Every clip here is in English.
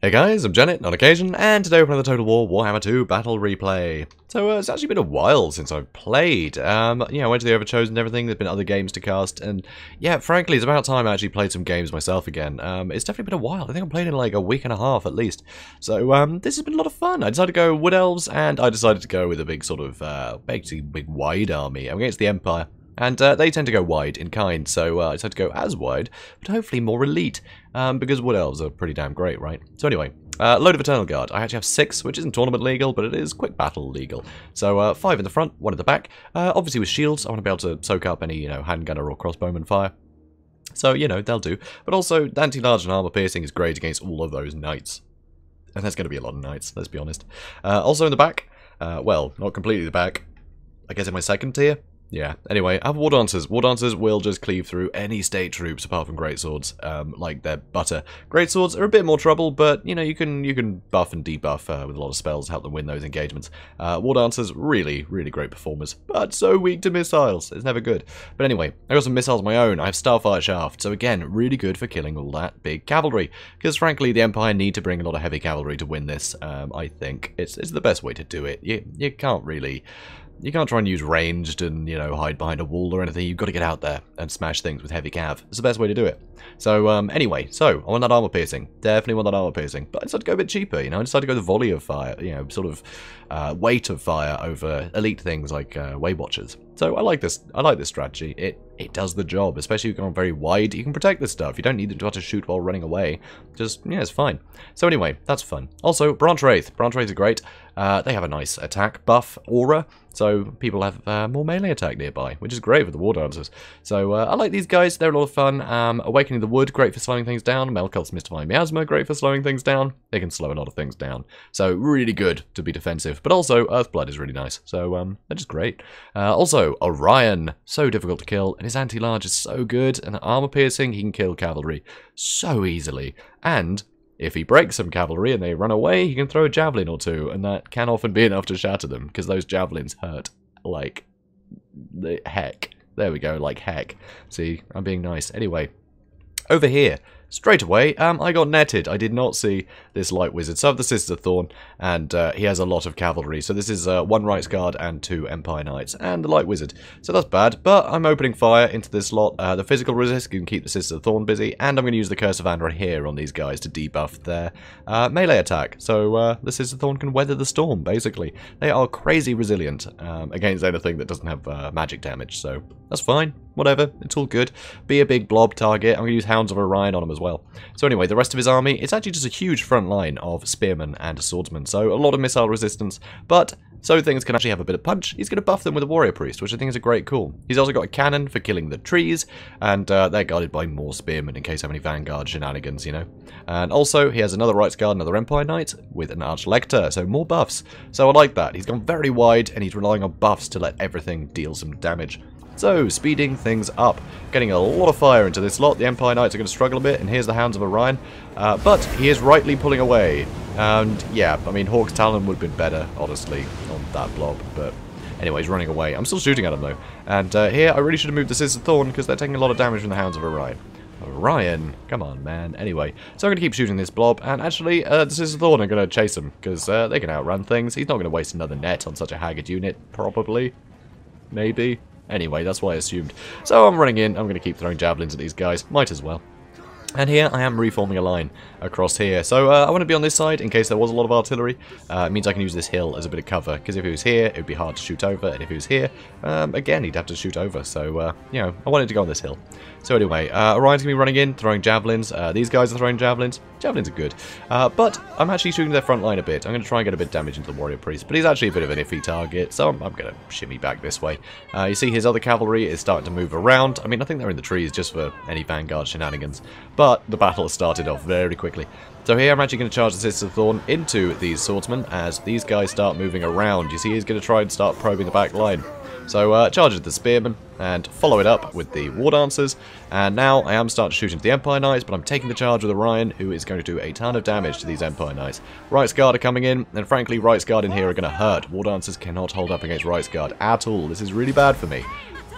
Hey guys, I'm Janet on occasion, and today we're playing the Total War Warhammer II Battle Replay. So it's actually been a while since I've played. I went to the Overchosen and everything. There's been other games to cast, and yeah, frankly, it's about time I actually played some games myself again. It's definitely been a while. I think I played in like a week and a half at least. So this has been a lot of fun. I decided to go Wood Elves, and I decided to go with a big sort of basically big wide army. I'm against the Empire. And they tend to go wide in kind, so I decided to go as wide, but hopefully more elite, because Wood Elves are pretty damn great, right? So anyway, load of Eternal Guard. I actually have 6, which isn't tournament legal, but it is quick battle legal. So 5 in the front, 1 at the back. Obviously with shields, I want to be able to soak up any, handgunner or crossbowman fire. So, they'll do. But also, anti-large and armor piercing is great against all of those knights. And there's going to be a lot of knights, let's be honest. Also in the back, well, not completely the back, I guess in my second tier. Yeah, anyway, I have War Dancers. War Dancers will just cleave through any state troops apart from Greatswords, like they're butter. Greatswords are a bit more trouble, but, you can buff and debuff with a lot of spells to help them win those engagements. War Dancers, really, really great performers, but so weak to missiles. It's never good. But anyway, I got some missiles of my own. I have Starfire Shaft, so again, really good for killing all that big cavalry, because frankly, the Empire need to bring a lot of heavy cavalry to win this, I think. It's the best way to do it. You can't really... You can't try and use ranged and, hide behind a wall or anything. You've got to get out there and smash things with heavy cav. It's the best way to do it. So, anyway, I want that armor piercing. Definitely want that armor piercing. But I decided to go a bit cheaper, I decided to go the volley of fire, sort of weight of fire over elite things like Way Watchers. So I like this strategy. It does the job, especially if you're going very wide. You can protect this stuff. You don't need them to have to shoot while running away. Just, it's fine. So anyway, that's fun. Also, Branch Wraith. Branch Wraith are great. They have a nice attack buff aura, so people have more melee attack nearby, which is great for the War Dancers. So I like these guys. They're a lot of fun. Awakening the Wood, great for slowing things down. Melkult's Mystifying Miasma, great for slowing things down. They can slow a lot of things down. So really good to be defensive. But also, Earthblood is really nice. So they're just great. Also, Orion, so difficult to kill, and his anti-large is so good. And the armor piercing, he can kill cavalry so easily. And if he breaks some cavalry and they run away, he can throw a javelin or two, and that can often be enough to shatter them, because those javelins hurt like the heck. There we go, like heck. See, I'm being nice. Anyway, over here, straight away, I got netted. I did not see this Light Wizard. So I have the Sisters of Thorn, and he has a lot of cavalry. So this is 1 Rights Guard and 2 Empire Knights, and the Light Wizard. So that's bad, but I'm opening fire into this slot. The physical resist can keep the Sisters of Thorn busy, and I'm going to use the Curse of Andron here on these guys to debuff their melee attack. So the Sisters of Thorn can weather the storm, basically. They are crazy resilient against anything that doesn't have magic damage, so that's fine. Whatever, it's all good. Be a big blob target. I'm going to use Hounds of Orion on him as well. So anyway, the rest of his army, it's actually just a huge front line of spearmen and swordsmen. So a lot of missile resistance, but so things can actually have a bit of punch. He's going to buff them with a warrior priest, which I think is a great call. He's also got a cannon for killing the trees, and they're guarded by more spearmen in case I have any vanguard shenanigans, And also, he has another Rights Guard, another Empire Knight with an Archlector, so more buffs. So I like that. He's gone very wide, and he's relying on buffs to let everything deal some damage. So, speeding things up. Getting a lot of fire into this lot. The Empire Knights are going to struggle a bit, and here's the Hounds of Orion. But he is rightly pulling away. And, yeah, I mean, Hawk's Talon would have been better, honestly, on that blob. But, anyway, he's running away. I'm still shooting at him, though. And here, I really should have moved the Sisters of Thorn, because they're taking a lot of damage from the Hounds of Orion. Orion, come on, man. Anyway, so I'm going to keep shooting this blob, and actually, the Sisters of Thorn are going to chase him, because they can outrun things. He's not going to waste another net on such a haggard unit, probably. Maybe. Anyway, that's what I assumed. So I'm running in. I'm going to keep throwing javelins at these guys. Might as well. And here I am reforming a line across here. So I want to be on this side in case there was a lot of artillery. It means I can use this hill as a bit of cover. Because if he was here, it would be hard to shoot over. And if he was here, again, he'd have to shoot over. So, I wanted to go on this hill. So anyway, Orion's going to be running in, throwing javelins. These guys are throwing javelins. Javelins are good. But I'm actually shooting their front line a bit. I'm going to try and get a bit of damage into the warrior priest. But he's actually a bit of an iffy target. So I'm going to shimmy back this way. You see his other cavalry is starting to move around. I mean, I think they're in the trees just for any vanguard shenanigans. But the battle has started off very quickly. So here I'm actually going to charge the Sisters of Thorn into these swordsmen as these guys start moving around. You see he's going to try and start probing the back line. So charge at the spearmen and follow it up with the War Dancers. And now I am starting to shoot into the Empire Knights, but I'm taking the charge with Orion, who is going to do a ton of damage to these Empire Knights. Rights Guard are coming in, and frankly, Rights Guard in here are going to hurt. War Dancers cannot hold up against Rights Guard at all. This is really bad for me.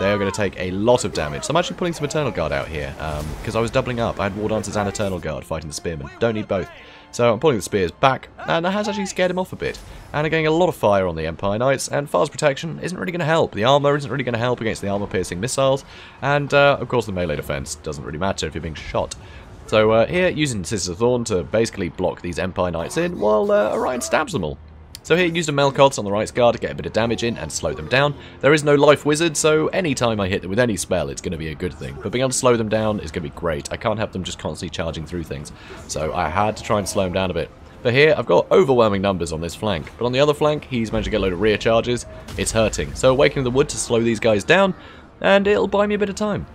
They are going to take a lot of damage. So I'm actually pulling some Eternal Guard out here, because I was doubling up. I had War Dancers and Eternal Guard fighting the Spearmen. Don't need both. So I'm pulling the spears back, and that has actually scared him off a bit. And I'm getting a lot of fire on the Empire Knights, and fast protection isn't really going to help. The armor isn't really going to help against the armor-piercing missiles, and of course the melee defense doesn't really matter if you're being shot. So here, using Sister Thorn to basically block these Empire Knights in, while Orion stabs them all. So here, used a Melkots on the right guard to get a bit of damage in and slow them down. There is no life wizard, so any time I hit them with any spell, it's going to be a good thing. But being able to slow them down is going to be great. I can't have them just constantly charging through things. So I had to try and slow them down a bit. But here, I've got overwhelming numbers on this flank. But on the other flank, he's managed to get a load of rear charges. It's hurting. So Awakening the Wood to slow these guys down, and it'll buy me a bit of time.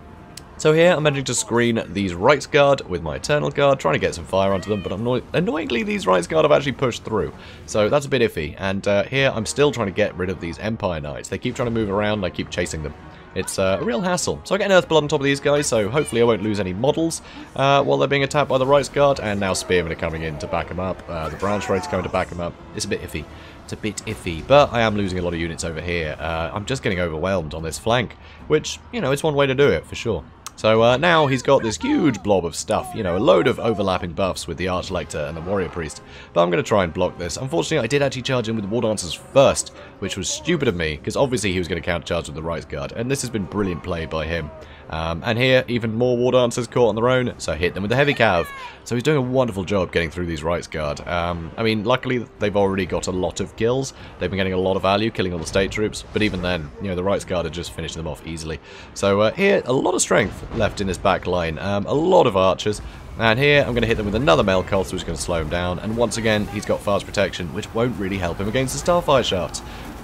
So here, I'm managing to screen these Rights Guard with my Eternal Guard, trying to get some fire onto them, but annoyingly, these Rights Guard have actually pushed through. So that's a bit iffy, and here, I'm still trying to get rid of these Empire Knights. They keep trying to move around, and I keep chasing them. It's a real hassle. So I get an Earthblood on top of these guys, so hopefully I won't lose any models while they're being attacked by the Rights Guard, and now Spearmen are coming in to back them up. The Branch Raid's coming to back them up. It's a bit iffy. It's a bit iffy, but I am losing a lot of units over here. I'm just getting overwhelmed on this flank, which, you know, it's one way to do it, for sure. So now he's got this huge blob of stuff, you know, a load of overlapping buffs with the Archlector and the Warrior Priest. But I'm going to try and block this. Unfortunately, I did actually charge in with the War Dancers first, which was stupid of me, because obviously he was going to countercharge with the Rights Guard, and this has been brilliant play by him. And here, even more War Dancers caught on their own, so I hit them with the Heavy Cav. So he's doing a wonderful job getting through these Rights Guard. I mean, luckily, they've already got a lot of kills. They've been getting a lot of value, killing all the state troops. But even then, you know, the Rights Guard are just finishing them off easily. So here, a lot of strength left in this back line. A lot of archers. And here, I'm going to hit them with another Melkoth, which is going to slow him down. And once again, he's got fast protection, which won't really help him against the Starfire shafts.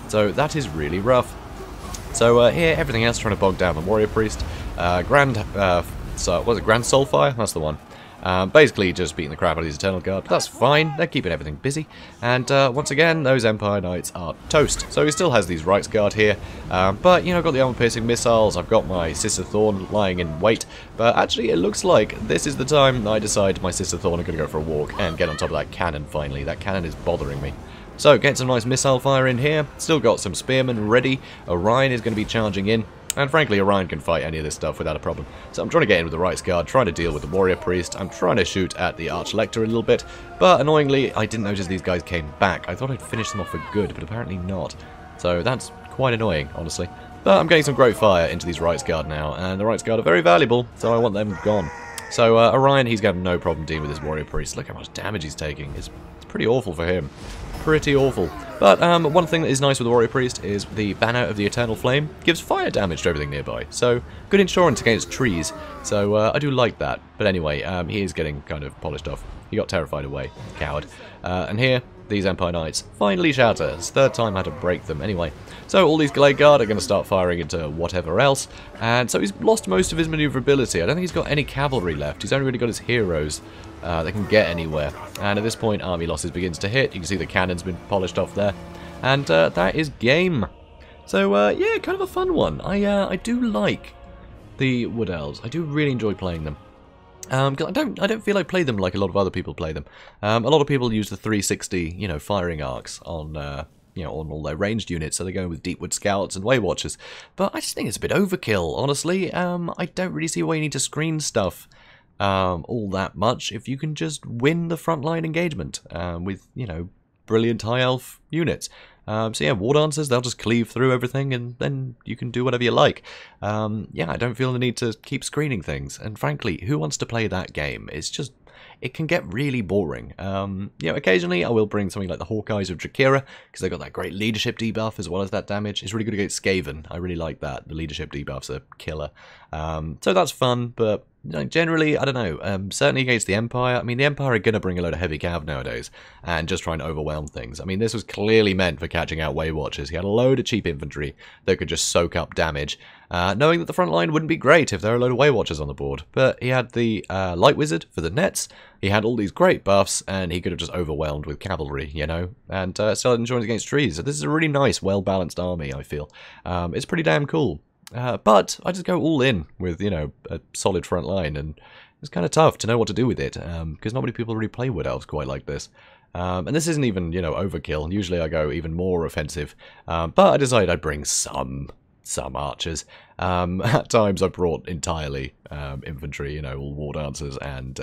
So that is really rough. So here, everything else trying to bog down the Warrior Priest. Grand Soulfire? That's the one. Basically just beating the crap out of his Eternal Guard. But that's fine, they're keeping everything busy. And once again, those Empire Knights are toast. So he still has these Rights Guard here. But, you know, I've got the armor-piercing missiles, I've got my Sister Thorn lying in wait. But actually, it looks like this is the time I decide my Sister Thorn are going to go for a walk and get on top of that cannon finally. That cannon is bothering me. So, get some nice missile fire in here. Still got some Spearmen ready. Orion is going to be charging in. And frankly, Orion can fight any of this stuff without a problem. So I'm trying to get in with the Rights Guard, trying to deal with the Warrior Priest. I'm trying to shoot at the Archlector a little bit. But annoyingly, I didn't notice these guys came back. I thought I'd finish them off for good, but apparently not. So that's quite annoying, honestly. But I'm getting some great fire into these Rights Guard now. And the Rights Guard are very valuable, so I want them gone. So Orion, he's got no problem dealing with his Warrior Priest. Look how much damage he's taking. It's pretty awful for him. Pretty awful. But one thing that is nice with the Warrior Priest is the Banner of the Eternal Flame gives fire damage to everything nearby. So, good insurance against trees. So, I do like that. But anyway, he is getting kind of polished off. He got terrified away. Coward. And here, these Empire Knights finally shatter. It's the third time I had to break them. Anyway, so all these Glade Guard are going to start firing into whatever else. And so he's lost most of his maneuverability. I don't think he's got any cavalry left. He's only really got his heroes. They can get anywhere. And at this point, army losses begins to hit. You can see the cannon's been polished off there. And that is game. So, yeah, kind of a fun one. I do like the Wood Elves. I do really enjoy playing them. 'Cause I don't feel I play them like a lot of other people play them. A lot of people use the 360, you know, firing arcs on, you know, on all their ranged units, so they're going with Deepwood Scouts and Way Watchers. But I just think it's a bit overkill, honestly. I don't really see why you need to screen stuff all that much if you can just win the frontline engagement with, you know, brilliant high elf units. So yeah, War Dancers, they'll just cleave through everything and then you can do whatever you like. Yeah, I don't feel the need to keep screening things. And frankly, who wants to play that game? It's just, it can get really boring. You know, occasionally I will bring something like the Hawkeyes of Drakira, because they've got that great leadership debuff as well as that damage. It's really good against Skaven. I really like that. The leadership debuffs are killer. So that's fun, but generally, I don't know, certainly against the Empire. I mean, the Empire are going to bring a load of heavy cav nowadays, and just try and overwhelm things. I mean, this was clearly meant for catching out Way Watchers. He had a load of cheap infantry that could just soak up damage, knowing that the front line wouldn't be great if there were a load of Way Watchers on the board. But he had the Light Wizard for the nets, he had all these great buffs, and he could have just overwhelmed with cavalry, you know, and still had insurance against trees. So this is a really nice, well-balanced army, I feel. It's pretty damn cool. But I just go all in with, you know, a solid front line, and it's kind of tough to know what to do with it, because not many people really play Wood Elves quite like this. And this isn't even, you know, overkill. Usually I go even more offensive, but I decided I'd bring some archers. At times I brought entirely infantry, you know, all War Dancers and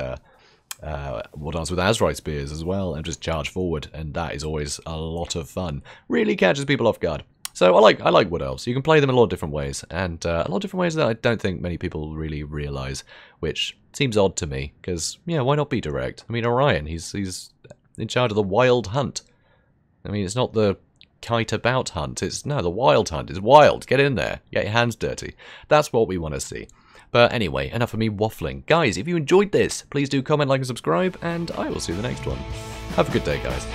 War Dance with Azrai spears as well, and just charge forward, and that is always a lot of fun. Really catches people off guard. So I like Wood Elves. You can play them in a lot of different ways, and a lot of different ways that I don't think many people really realise, which seems odd to me, because, yeah, why not be direct? I mean, Orion, he's in charge of the wild hunt. I mean, it's not the kite about hunt, it's, no, the wild hunt. It's wild. Get in there. Get your hands dirty. That's what we want to see. But anyway, enough of me waffling. Guys, if you enjoyed this, please do comment, like, and subscribe, and I will see you in the next one. Have a good day, guys.